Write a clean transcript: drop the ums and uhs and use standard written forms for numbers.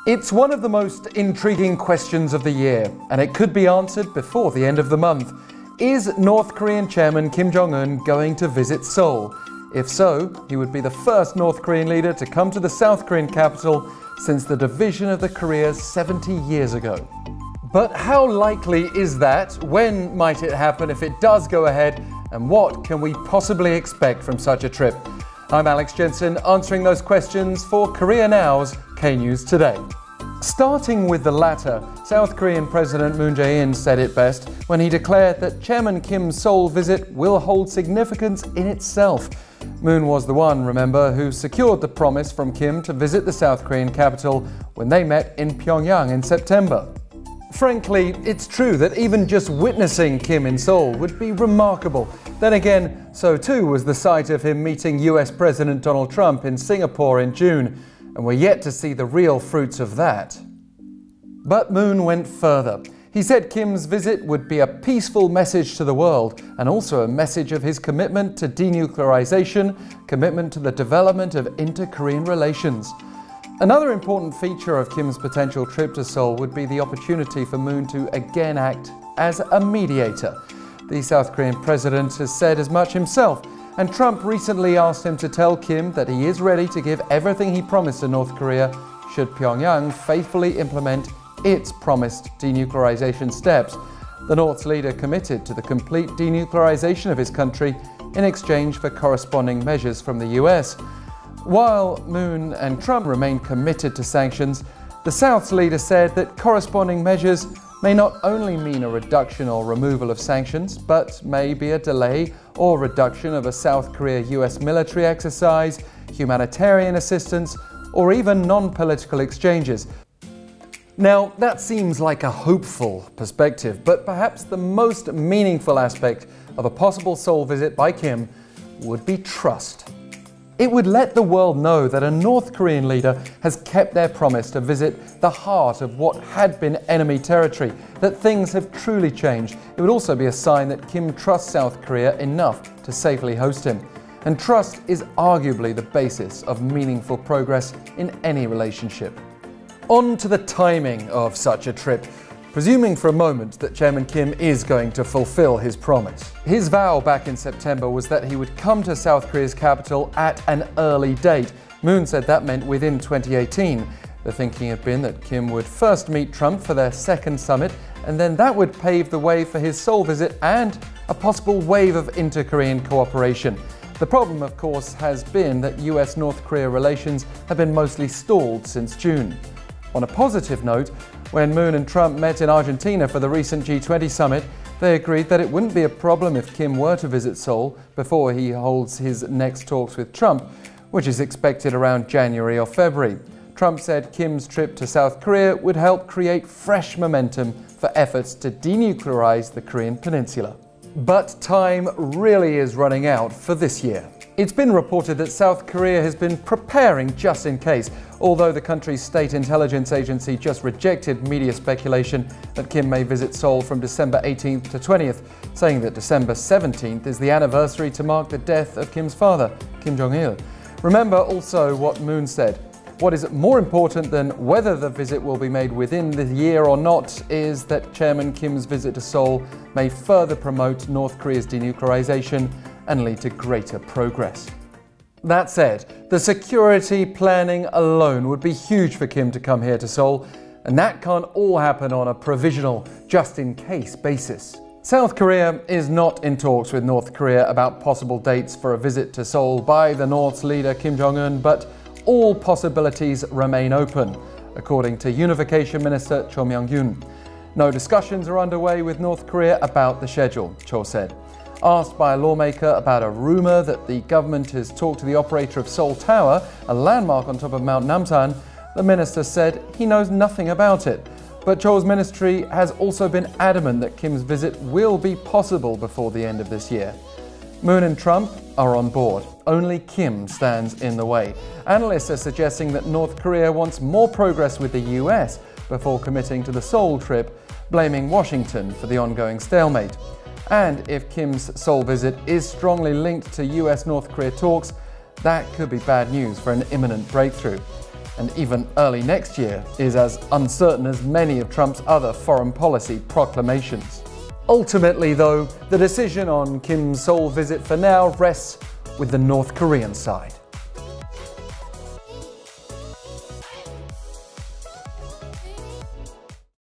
It's one of the most intriguing questions of the year, and it could be answered before the end of the month. Is North Korean chairman Kim Jong-un going to visit Seoul? If so, he would be the first North Korean leader to come to the South Korean capital since the division of the Koreas 70 years ago. But how likely is that? When might it happen if it does go ahead? And what can we possibly expect from such a trip? I'm Alex Jensen, answering those questions for Korea Now's K-News Today. Starting with the latter, South Korean President Moon Jae-in said it best when he declared that Chairman Kim's Seoul visit will hold significance in itself. Moon was the one, remember, who secured the promise from Kim to visit the South Korean capital when they met in Pyongyang in September. Frankly, it's true that even just witnessing Kim in Seoul would be remarkable. Then again, so too was the sight of him meeting US President Donald Trump in Singapore in June, and we're yet to see the real fruits of that. But Moon went further. He said Kim's visit would be a peaceful message to the world, and also a message of his commitment to denuclearization, commitment to the development of inter-Korean relations. Another important feature of Kim's potential trip to Seoul would be the opportunity for Moon to again act as a mediator. The South Korean president has said as much himself, and Trump recently asked him to tell Kim that he is ready to give everything he promised to North Korea should Pyongyang faithfully implement its promised denuclearization steps. The North's leader committed to the complete denuclearization of his country in exchange for corresponding measures from the US. While Moon and Trump remain committed to sanctions, the South's leader said that corresponding measures may not only mean a reduction or removal of sanctions, but may be a delay or reduction of a South Korea-US military exercise, humanitarian assistance, or even non-political exchanges. Now, that seems like a hopeful perspective, but perhaps the most meaningful aspect of a possible Seoul visit by Kim would be trust. It would let the world know that a North Korean leader has kept their promise to visit the heart of what had been enemy territory, that things have truly changed. It would also be a sign that Kim trusts South Korea enough to safely host him. And trust is arguably the basis of meaningful progress in any relationship. On to the timing of such a trip. Presuming for a moment that Chairman Kim is going to fulfill his promise. His vow back in September was that he would come to South Korea's capital at an early date. Moon said that meant within 2018. The thinking had been that Kim would first meet Trump for their second summit, and then that would pave the way for his Seoul visit and a possible wave of inter-Korean cooperation. The problem, of course, has been that US-North Korea relations have been mostly stalled since June. On a positive note, when Moon and Trump met in Argentina for the recent G20 summit, they agreed that it wouldn't be a problem if Kim were to visit Seoul before he holds his next talks with Trump, which is expected around January or February. Trump said Kim's trip to South Korea would help create fresh momentum for efforts to denuclearize the Korean peninsula. But time really is running out for this year. It's been reported that South Korea has been preparing just in case, although the country's state intelligence agency just rejected media speculation that Kim may visit Seoul from December 18th to 20th, saying that December 17th is the anniversary to mark the death of Kim's father, Kim Jong-il. Remember also what Moon said. What is more important than whether the visit will be made within the year or not is that Chairman Kim's visit to Seoul may further promote North Korea's denuclearization and lead to greater progress. That said, the security planning alone would be huge for Kim to come here to Seoul, and that can't all happen on a provisional, just-in-case basis. South Korea is not in talks with North Korea about possible dates for a visit to Seoul by the North's leader Kim Jong-un, but all possibilities remain open, according to Unification Minister Cho Myung-gyun. No discussions are underway with North Korea about the schedule, Cho said. Asked by a lawmaker about a rumor that the government has talked to the operator of Seoul Tower, a landmark on top of Mount Namsan, the minister said he knows nothing about it. But Cho's ministry has also been adamant that Kim's visit will be possible before the end of this year. Moon and Trump are on board. Only Kim stands in the way. Analysts are suggesting that North Korea wants more progress with the US before committing to the Seoul trip, blaming Washington for the ongoing stalemate. And if Kim's Seoul visit is strongly linked to US-North Korea talks, that could be bad news for an imminent breakthrough. and even early next year is as uncertain as many of Trump's other foreign policy proclamations. Ultimately, though, the decision on Kim's Seoul visit for now rests with the North Korean side.